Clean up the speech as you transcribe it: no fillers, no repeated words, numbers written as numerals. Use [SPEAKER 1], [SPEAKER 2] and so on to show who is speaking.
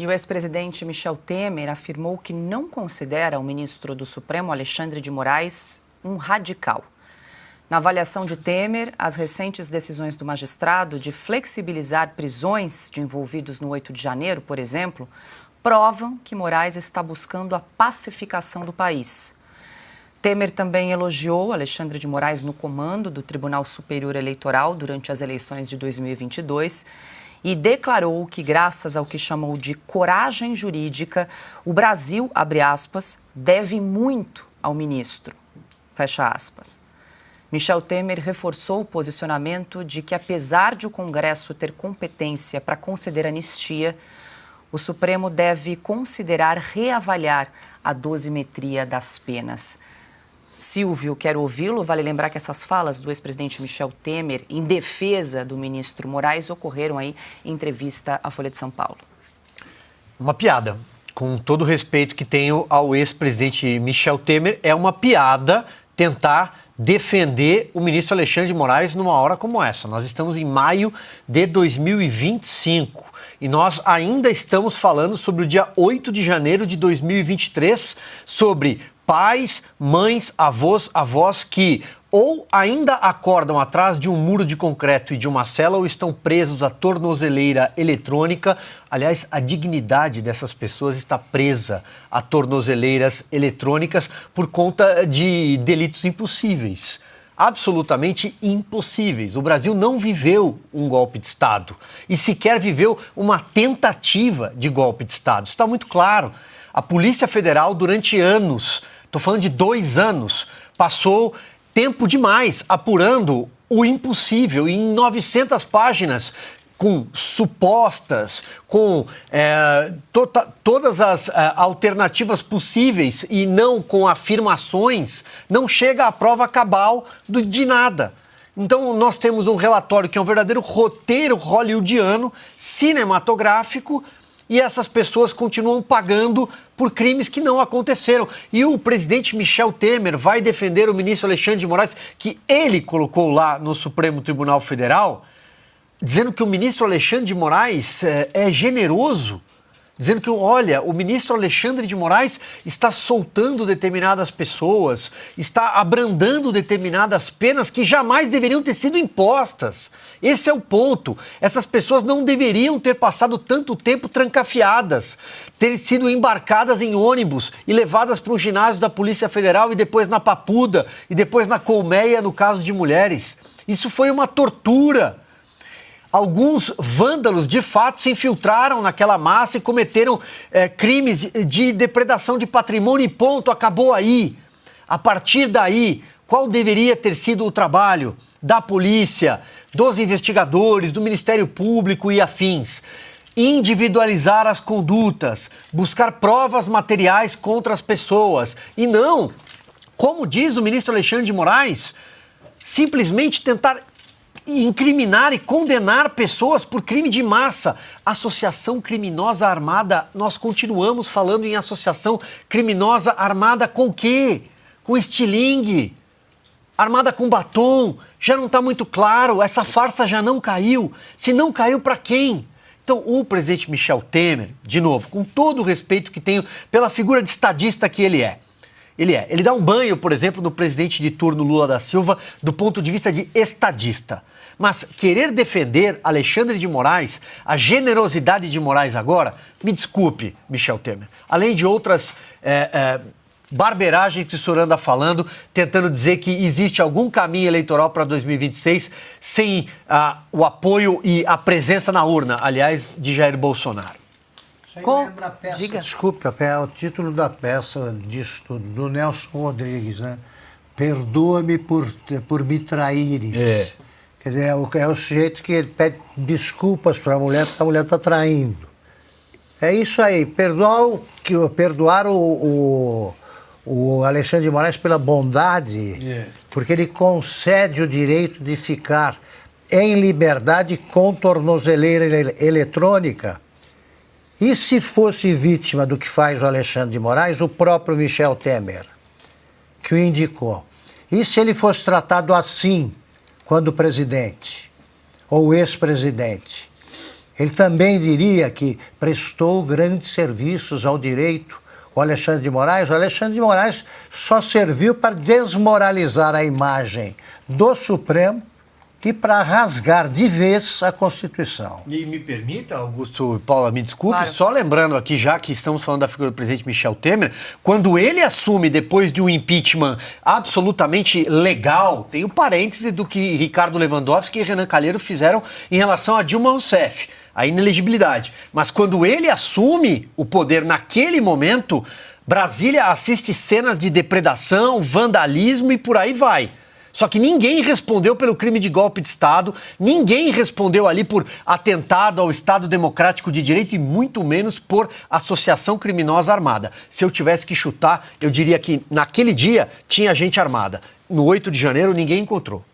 [SPEAKER 1] E o ex-presidente Michel Temer afirmou que não considera o ministro do Supremo, Alexandre de Moraes, um radical. Na avaliação de Temer, as recentes decisões do magistrado de flexibilizar prisões de envolvidos no 8 de janeiro, por exemplo, provam que Moraes está buscando a pacificação do país. Temer também elogiou Alexandre de Moraes no comando do Tribunal Superior Eleitoral durante as eleições de 2022 e declarou que, graças ao que chamou de coragem jurídica, o Brasil, abre aspas, deve muito ao ministro, fecha aspas. Michel Temer reforçou o posicionamento de que, apesar de o Congresso ter competência para conceder anistia, o Supremo deve considerar reavaliar a dosimetria das penas. Silvio, quero ouvi-lo. Vale lembrar que essas falas do ex-presidente Michel Temer em defesa do ministro Moraes ocorreram aí em entrevista à Folha de São Paulo.
[SPEAKER 2] Uma piada. Com todo o respeito que tenho ao ex-presidente Michel Temer, é uma piada tentar defender o ministro Alexandre de Moraes numa hora como essa. Nós estamos em maio de 2025 e nós ainda estamos falando sobre o dia 8 de janeiro de 2023, sobre pais, mães, avós que ou ainda acordam atrás de um muro de concreto e de uma cela ou estão presos à tornozeleira eletrônica. Aliás, a dignidade dessas pessoas está presa a tornozeleiras eletrônicas por conta de delitos impossíveis. Absolutamente impossíveis. O Brasil não viveu um golpe de Estado e sequer viveu uma tentativa de golpe de Estado. Isso está muito claro. A Polícia Federal, durante anos, estou falando de 2 anos, passou tempo demais apurando o impossível em 900 páginas, com supostas, com todas as alternativas possíveis e não com afirmações, não chega à prova cabal de nada. Então, nós temos um relatório que é um verdadeiro roteiro hollywoodiano, cinematográfico, e essas pessoas continuam pagando por crimes que não aconteceram. E o presidente Michel Temer vai defender o ministro Alexandre de Moraes, que ele colocou lá no Supremo Tribunal Federal, dizendo que o ministro Alexandre de Moraes é generoso, dizendo que, olha, o ministro Alexandre de Moraes está soltando determinadas pessoas, está abrandando determinadas penas que jamais deveriam ter sido impostas. Esse é o ponto. Essas pessoas não deveriam ter passado tanto tempo trancafiadas, ter sido embarcadas em ônibus e levadas para um ginásio da Polícia Federal e depois na Papuda e depois na Colmeia, no caso de mulheres. Isso foi uma tortura. Alguns vândalos, de fato, se infiltraram naquela massa e cometeram crimes de depredação de patrimônio e ponto, acabou aí. A partir daí, qual deveria ter sido o trabalho da polícia, dos investigadores, do Ministério Público e afins? Individualizar as condutas, buscar provas materiais contra as pessoas e não, como diz o ministro Alexandre de Moraes, simplesmente tentar incriminar e condenar pessoas por crime de massa. Associação criminosa armada, nós continuamos falando em associação criminosa armada com o quê? Com estilingue, armada com batom, já não está muito claro, essa farsa já não caiu. Se não caiu, para quem? Então, o presidente Michel Temer, de novo, com todo o respeito que tenho pela figura de estadista que ele é, ele dá um banho, por exemplo, no presidente de turno Lula da Silva do ponto de vista de estadista. Mas querer defender Alexandre de Moraes, a generosidade de Moraes agora, me desculpe, Michel Temer, além de outras barberagens que o senhor anda falando, tentando dizer que existe algum caminho eleitoral para 2026 sem o apoio e a presença na urna, aliás, de Jair Bolsonaro.
[SPEAKER 3] Lembra a peça, diga. Desculpe, o título da peça disso tudo, do Nelson Rodrigues, né? Perdoa-me por me traíres. Quer dizer, é o sujeito que pede desculpas para a mulher porque a mulher está traindo. É isso aí, perdoar o Alexandre de Moraes pela bondade, porque ele concede o direito de ficar em liberdade com tornozeleira eletrônica. E se fosse vítima do que faz o Alexandre de Moraes, o próprio Michel Temer, que o indicou. E se ele fosse tratado assim, quando presidente, ou ex-presidente? Ele também diria que prestou grandes serviços ao direito. O Alexandre de Moraes só serviu para desmoralizar a imagem do Supremo e para rasgar de vez a Constituição.
[SPEAKER 2] E me permita, Augusto e Paula, me desculpe,
[SPEAKER 1] claro.
[SPEAKER 2] Só lembrando aqui, já que estamos falando da figura do presidente Michel Temer, quando ele assume depois de um impeachment absolutamente legal, tem o parêntese do que Ricardo Lewandowski e Renan Calheiros fizeram em relação a Dilma Rousseff, a inelegibilidade. Mas quando ele assume o poder naquele momento, Brasília assiste cenas de depredação, vandalismo e por aí vai. Só que ninguém respondeu pelo crime de golpe de Estado, ninguém respondeu ali por atentado ao Estado Democrático de Direito e muito menos por associação criminosa armada. Se eu tivesse que chutar, eu diria que naquele dia tinha gente armada. No 8 de janeiro ninguém encontrou.